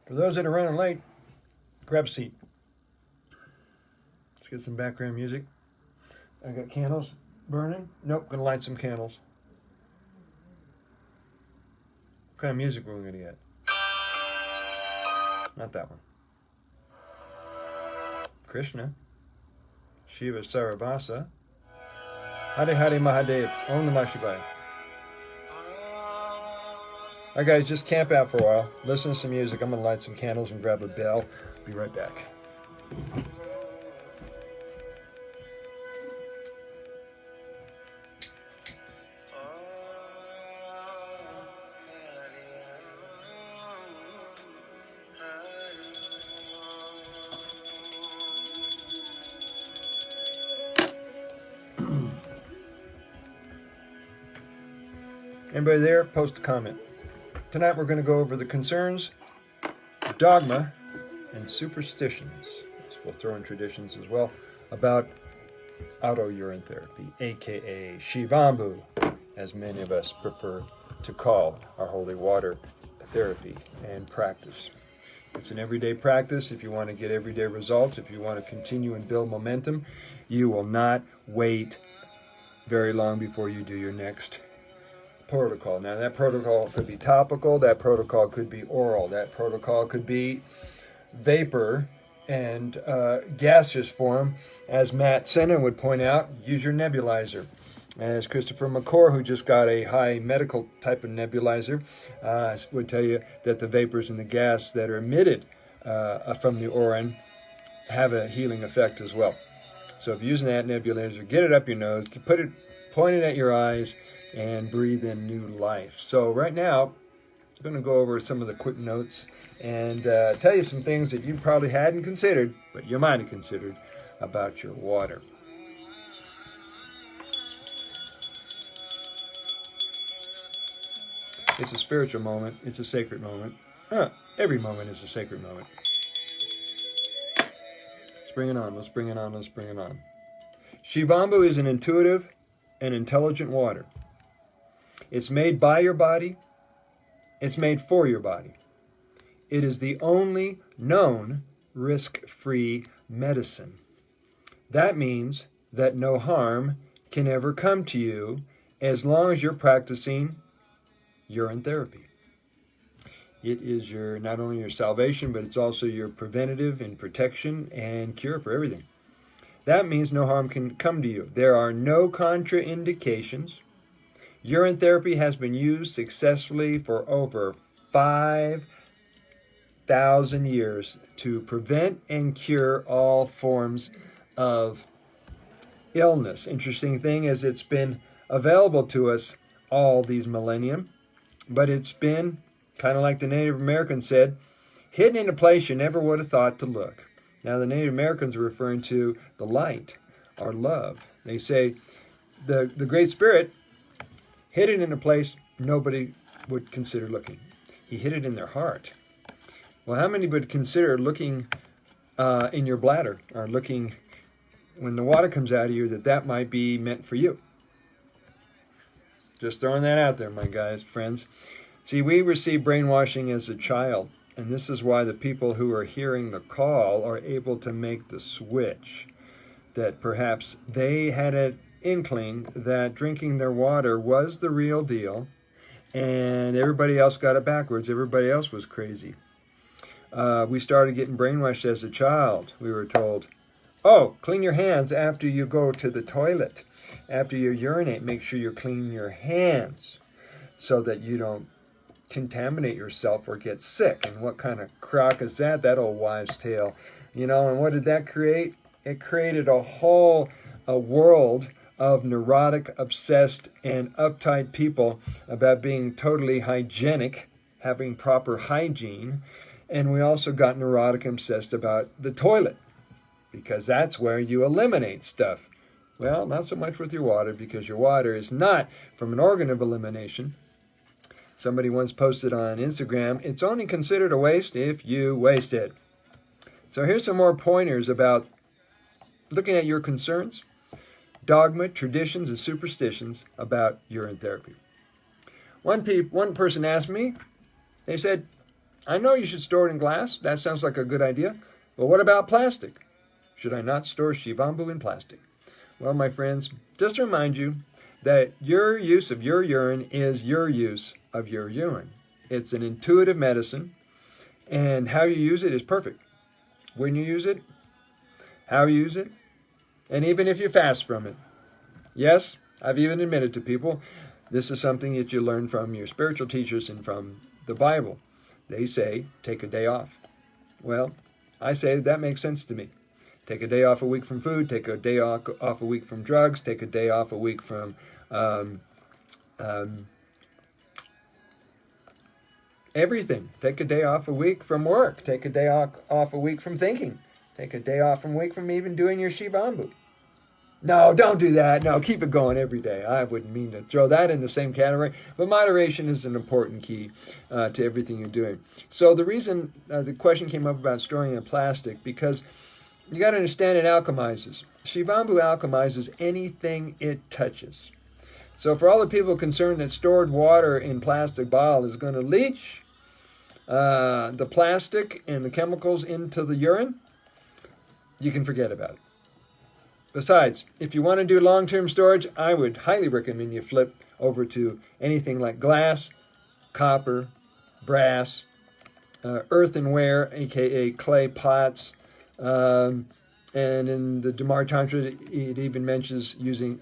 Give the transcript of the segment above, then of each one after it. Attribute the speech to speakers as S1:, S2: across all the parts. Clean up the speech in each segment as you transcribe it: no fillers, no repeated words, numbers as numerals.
S1: For those that are running late, grab a seat. Let's get some background music. I got candles burning. Nope, gonna light some candles. What kind of music we're we gonna get? Not that one. Krishna, Shiva Sarabhasa, Hare Hare Mahadev, Om Namah Shivaya. Alright guys, just camp out for a while, listen to some music. I'm gonna light some candles and grab a bell. Be right back. Anybody there? Post a comment. Tonight we're going to go over the concerns, dogma, and superstitions. So we'll throw in traditions as well about urine therapy, aka Shivambu, as many of us prefer to call our holy water therapy and practice. It's an everyday practice. If you want to get everyday results, if you want to continue and build momentum, you will not wait very long before you do your next protocol. Now that protocol could be topical, that protocol could be oral, that protocol could be vapor and gaseous form. As Matt Senna would point out, use your nebulizer. As Christopher McCord, who just got a high medical type of nebulizer, would tell you that the vapors and the gas that are emitted from the urine have a healing effect as well. So if you're using that nebulizer, get it up your nose, point it at your eyes, and breathe in new life. So right now, I'm going to go over some of the quick notes and tell you some things that you probably hadn't considered, but you might have considered about your water. It's a spiritual moment. It's a sacred moment. Every moment is a sacred moment. Let's bring it on. Let's bring it on. Let's bring it on. Shivambu is an intuitive and intelligent water. It's made by your body. It's made for your body. It is the only known risk-free medicine. That means that no harm can ever come to you as long as you're practicing urine therapy. It is not only your salvation, but it's also your preventative and protection and cure for everything. That means no harm can come to you. There are no contraindications. Urine therapy has been used successfully for over 5,000 years to prevent and cure all forms of illness. Interesting thing is it's been available to us all these millennium, but it's been, kind of like the Native Americans said, hidden in a place you never would have thought to look. Now the Native Americans are referring to the light, or love. They say the Great Spirit hid it in a place nobody would consider looking. He hid it in their heart. Well, how many would consider looking in your bladder, or looking when the water comes out of you, that might be meant for you? Just throwing that out there, my guys, friends. See, we received brainwashing as a child, and this is why the people who are hearing the call are able to make the switch. That perhaps they had an inkling that drinking their water was the real deal, and everybody else got it backwards. Everybody else was crazy. We started getting brainwashed as a child. We were told, oh, clean your hands after you go to the toilet. After you urinate, make sure you clean your hands so that you don't contaminate yourself or get sick. And what kind of crock is that? That old wives' tale. And what did that create? It created a whole world of neurotic, obsessed, and uptight people about being totally hygienic, having proper hygiene. And we also got neurotic and obsessed about the toilet, because that's where you eliminate stuff. Well, not so much with your water, because your water is not from an organ of elimination. Somebody once posted on Instagram, it's only considered a waste if you waste it. So here's some more pointers about looking at your concerns, dogma, traditions, and superstitions about urine therapy. One person asked me, they said, I know you should store it in glass. That sounds like a good idea. But what about plastic? Should I not store Shivambu in plastic? Well, my friends, just to remind you that your use of your urine is your use of your urine. It's an intuitive medicine, and how you use it is perfect. When you use it, how you use it, and even if you fast from it. Yes, I've even admitted to people, this is something that you learn from your spiritual teachers and from the Bible. They say, take a day off. Well, I say that makes sense to me. Take a day off a week from food, take a day off a week from drugs, take a day off a week from everything. Take a day off a week from work. Take a day off a week from thinking. Take a day off a week from even doing your Shivambu. No, don't do that. No, keep it going every day. I wouldn't mean to throw that in the same category, but moderation is an important key to everything you're doing. So the reason the question came up about storing in plastic, because you got to understand it alchemizes. Shivambu alchemizes anything it touches. So for all the people concerned that stored water in plastic bottle is going to leach the plastic and the chemicals into the urine, you can forget about it. Besides, if you want to do long-term storage, I would highly recommend you flip over to anything like glass, copper, brass, earthenware, aka clay pots, and in the Damar Tantra, it even mentions using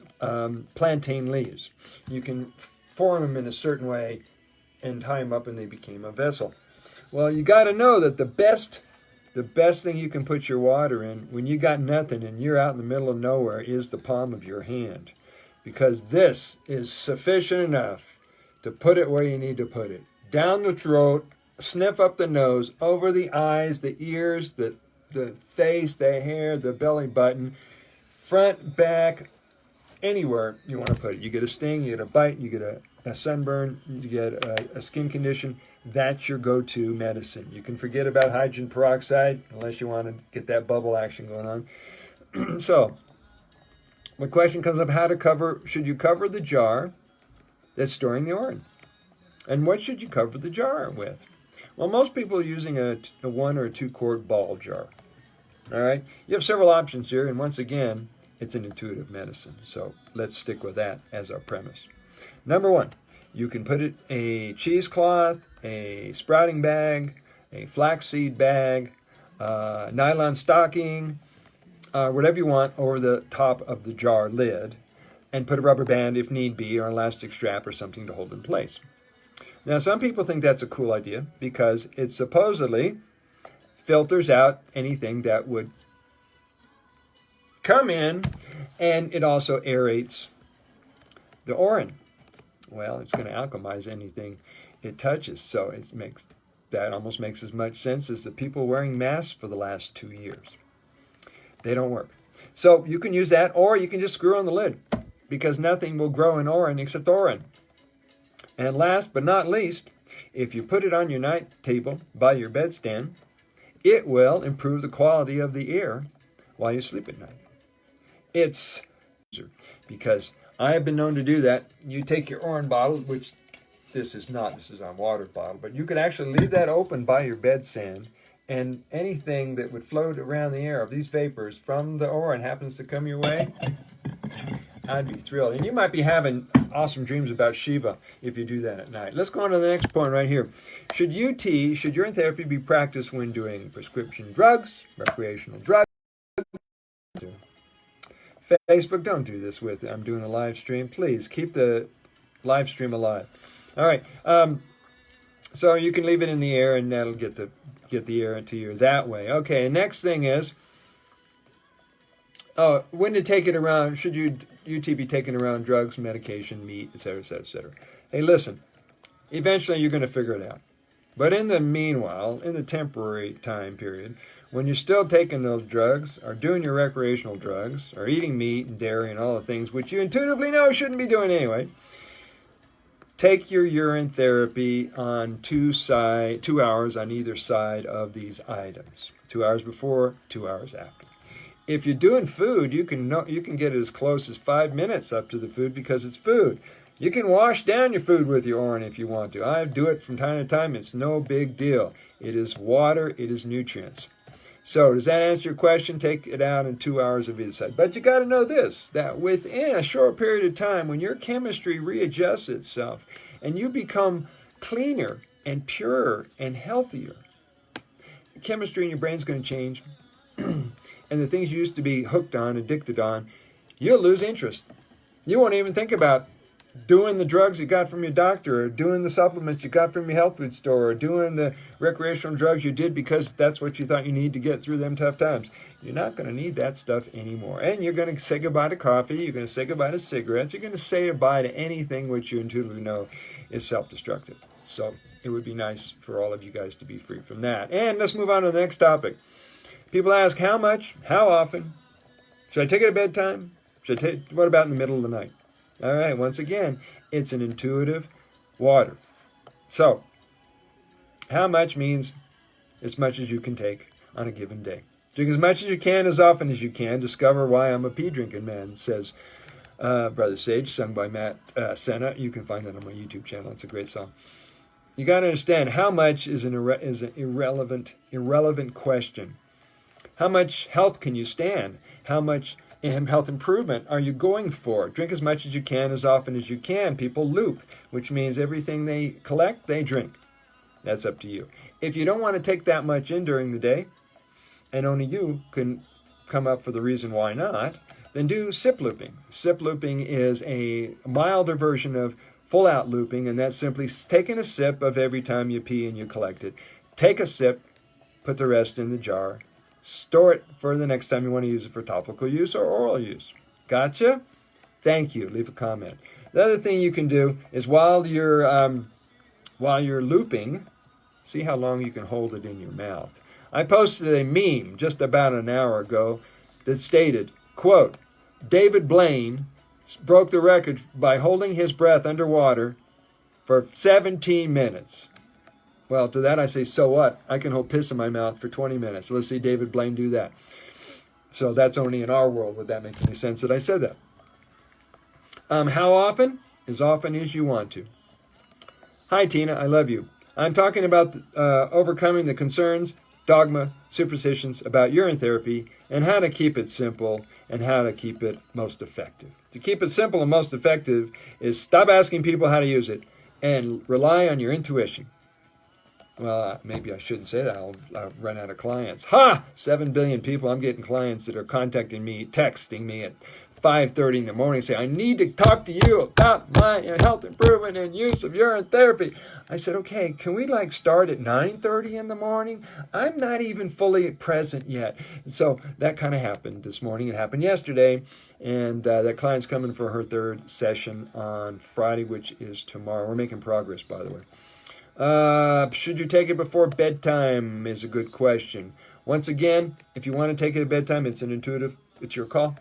S1: plantain leaves. You can form them in a certain way and tie them up and they became a vessel. Well, you got to know that the best thing you can put your water in when you got nothing and you're out in the middle of nowhere is the palm of your hand, because this is sufficient enough to put it where you need to put it. Down the throat, sniff up the nose, over the eyes, the ears, the face, the hair, the belly button, front, back, anywhere you want to put it. You get a sting, you get a bite, you get a sunburn, you get a skin condition. That's your go-to medicine. You can forget about hydrogen peroxide unless you want to get that bubble action going on. So the question comes up, should you cover the jar that's storing the urine? And what should you cover the jar with? Well, most people are using a 1 or 2 quart ball jar. All right? You have several options here, and once again, it's an intuitive medicine. So let's stick with that as our premise. Number 1, you can put it a cheesecloth, a sprouting bag, a flaxseed bag, nylon stocking, whatever you want over the top of the jar lid, and put a rubber band if need be, or an elastic strap or something to hold in place. Now, some people think that's a cool idea because it supposedly filters out anything that would come in, and it also aerates the urine. Well, it's going to alchemize anything it touches, so that almost makes as much sense as the people wearing masks for the last 2 years. They don't work. So you can use that, or you can just screw on the lid, because nothing will grow in urine except urine. And last but not least, if you put it on your night table by your bedstand, it will improve the quality of the air while you sleep at night. It's because I have been known to do that. You take your urine bottle, which this is a water bottle, but you could actually leave that open by your bedstand, and anything that would float around the air of these vapors from the urine happens to come your way, I'd be thrilled. And you might be having awesome dreams about Shiva if you do that at night. Let's go on to the next point right here. Should urine therapy be practiced when doing prescription drugs, recreational drugs? Facebook, don't do this with it. I'm doing a live stream. Please keep the live stream alive. All right. So you can leave it in the air, and that'll get the air into you that way. Okay. Next thing is, when to take it around? Should UT be taken around drugs, medication, meat, etc., etc., etc.? Hey, listen. Eventually, you're going to figure it out. But in the meanwhile, in the temporary time period, when you're still taking those drugs, or doing your recreational drugs, or eating meat and dairy and all the things which you intuitively know shouldn't be doing anyway, take your urine therapy on 2 hours on either side of these items. 2 hours before, 2 hours after. If you're doing food, you can get it as close as 5 minutes up to the food because it's food. You can wash down your food with your urine if you want to. I do it from time to time. It's no big deal. It is water. It is nutrients. So does that answer your question? Take it out in 2 hours of either side. But you got to know this, that within a short period of time, when your chemistry readjusts itself and you become cleaner and purer and healthier, the chemistry in your brain is going to change. And the things you used to be hooked on, addicted on, you'll lose interest. You won't even think about doing the drugs you got from your doctor, or doing the supplements you got from your health food store, or doing the recreational drugs you did because that's what you thought you need to get through them tough times. You're not going to need that stuff anymore. And you're going to say goodbye to coffee. You're going to say goodbye to cigarettes. You're going to say goodbye to anything which you intuitively know is self-destructive. So it would be nice for all of you guys to be free from that. And let's move on to the next topic. People ask, how much? How often? Should I take it at bedtime? What about in the middle of the night? All right, once again, it's an intuitive water. So, how much means as much as you can take on a given day. Drink as much as you can, as often as you can. Discover why I'm a pee drinking man, says Brother Sage, sung by Matt Senna. You can find that on my YouTube channel. It's a great song. You got to understand, how much is an irrelevant question. How much health can you stand? How much health improvement are you going for? Drink as much as you can, as often as you can. People loop, which means everything they collect, they drink. That's up to you. If you don't want to take that much in during the day, and only you can come up for the reason why not, then do sip looping. Sip looping is a milder version of full out looping, and that's simply taking a sip of every time you pee and you collect it. Take a sip, put the rest in the jar, store it for the next time you want to use it for topical use or oral use. Gotcha? Thank you. Leave a comment. The other thing you can do is while you're looping, see how long you can hold it in your mouth. I posted a meme just about an hour ago that stated, quote, David Blaine broke the record by holding his breath underwater for 17 minutes. Well, to that I say, so what? I can hold piss in my mouth for 20 minutes. Let's see David Blaine do that. So that's only in our world. Would that make any sense that I said that? How often? As often as you want to. Hi, Tina. I love you. I'm talking about overcoming the concerns, dogma, superstitions about urine therapy and how to keep it simple and how to keep it most effective. To keep it simple and most effective is stop asking people how to use it and rely on your intuition. Well, maybe I shouldn't say that. I'll run out of clients. 7 billion people. I'm getting clients that are contacting me, texting me at 5:30 in the morning, saying, I need to talk to you about my health improvement and use of urine therapy. I said, okay, can we start at 9:30 in the morning? I'm not even fully present yet. So that kind of happened this morning. It happened yesterday. And that client's coming for her third session on Friday, which is tomorrow. We're making progress, by the way. Should you take it before bedtime is a good question. Once again, if you want to take it at bedtime, it's your call.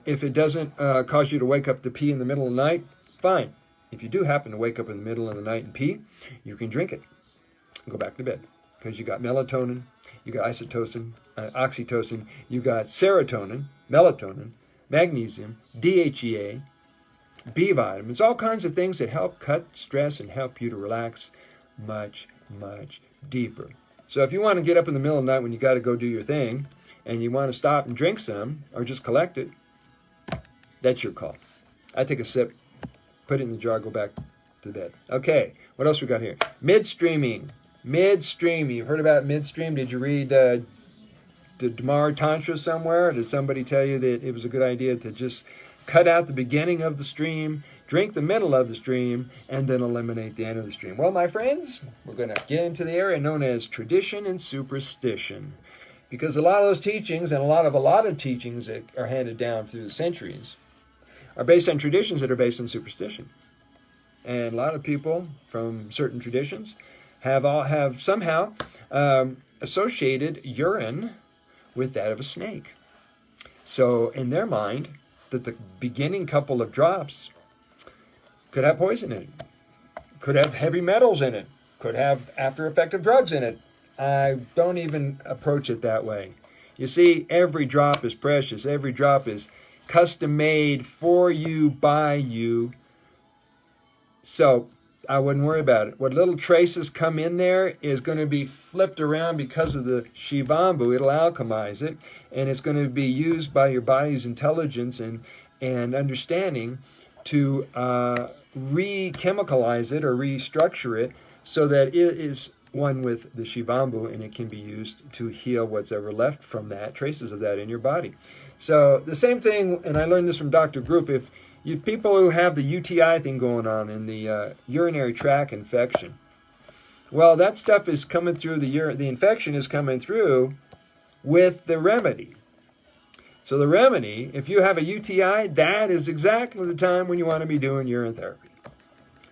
S1: If it doesn't cause you to wake up to pee in the middle of the night, fine. If you do happen to wake up in the middle of the night and pee, you can drink it and go back to bed because you got melatonin, you got oxytocin, you got serotonin, melatonin, magnesium, DHEA, B vitamins, all kinds of things that help cut stress and help you to relax much, much deeper. So if you want to get up in the middle of the night when you got to go do your thing and you want to stop and drink some or just collect it, that's your call. I take a sip, put it in the jar, go back to bed. Okay, what else we got here? Midstreaming. Midstream. You've heard about midstream? Did you read the Dhamma Tantra somewhere? Or did somebody tell you that it was a good idea to just cut out the beginning of the stream, drink the middle of the stream, and then eliminate the end of the stream? Well, my friends, we're going to get into the area known as tradition and superstition. Because a lot of those teachings and a lot of teachings that are handed down through the centuries are based on traditions that are based on superstition. And a lot of people from certain traditions have somehow associated urine with that of a snake. So in their mind, that the beginning couple of drops could have poison in it, could have heavy metals in it, could have after-effective drugs in it. I don't even approach it that way. You see, every drop is precious. Every drop is custom-made for you, by you, So I wouldn't worry about it. What little traces come in there is going to be flipped around because of the shivambu. It'll alchemize it, and it's going to be used by your body's intelligence and understanding to re-chemicalize it or restructure it so that it is one with the shivambu, and it can be used to heal what's ever left from that, traces of that in your body. So the same thing, and I learned this from Dr. Group, if you people who have the UTI thing going on in the urinary tract infection, well, that stuff is coming through the infection is coming through with the remedy. So the remedy, if you have a UTI, that is exactly the time when you want to be doing urine therapy.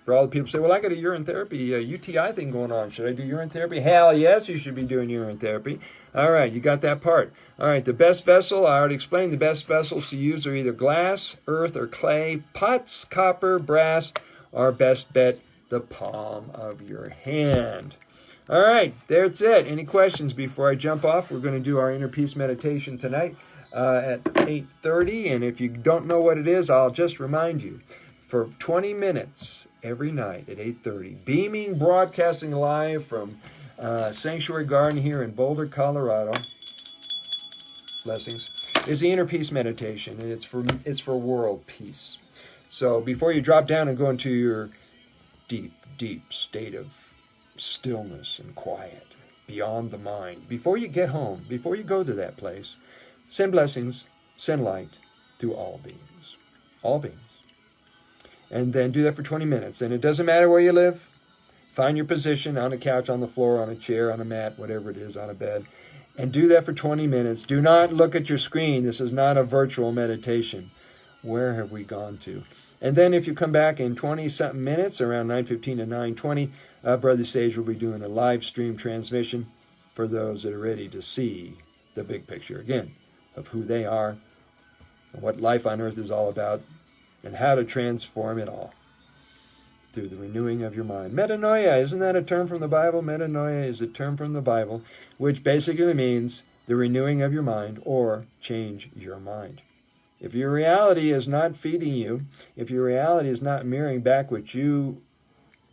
S1: For all the people say, well, I got a urine therapy, UTI thing going on. Should I do urine therapy? Hell yes, you should be doing urine therapy. All right, you got that part. All right, the best vessel, I already explained, the best vessels to use are either glass, earth, or clay. Pots, copper, brass, or best bet, the palm of your hand. All right, that's it. Any questions before I jump off? We're going to do our inner peace meditation tonight at 8:30. And if you don't know what it is, I'll just remind you. For 20 minutes every night at 8:30, beaming, broadcasting live from Sanctuary Garden here in Boulder, Colorado. Blessings. Is the inner peace meditation, and it's for world peace. So before you drop down and go into your deep, deep state of stillness and quiet, beyond the mind, before you get home, before you go to that place, send blessings, send light to all beings. All beings. And then do that for 20 minutes. And it doesn't matter where you live. Find your position on a couch, on the floor, on a chair, on a mat, whatever it is, on a bed. And do that for 20 minutes. Do not look at your screen. This is not a virtual meditation. Where have we gone to? And then if you come back in 20-something minutes, around 9:15 to 9:20, Brother Sage will be doing a live stream transmission for those that are ready to see the big picture again of who they are and what life on earth is all about, and how to transform it all through the renewing of your mind. Metanoia, isn't that a term from the Bible? Metanoia is a term from the Bible, which basically means the renewing of your mind or change your mind. If your reality is not feeding you, if your reality is not mirroring back what you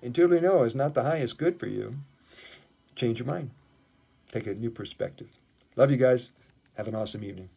S1: intuitively know is not the highest good for you, change your mind. Take a new perspective. Love you guys. Have an awesome evening.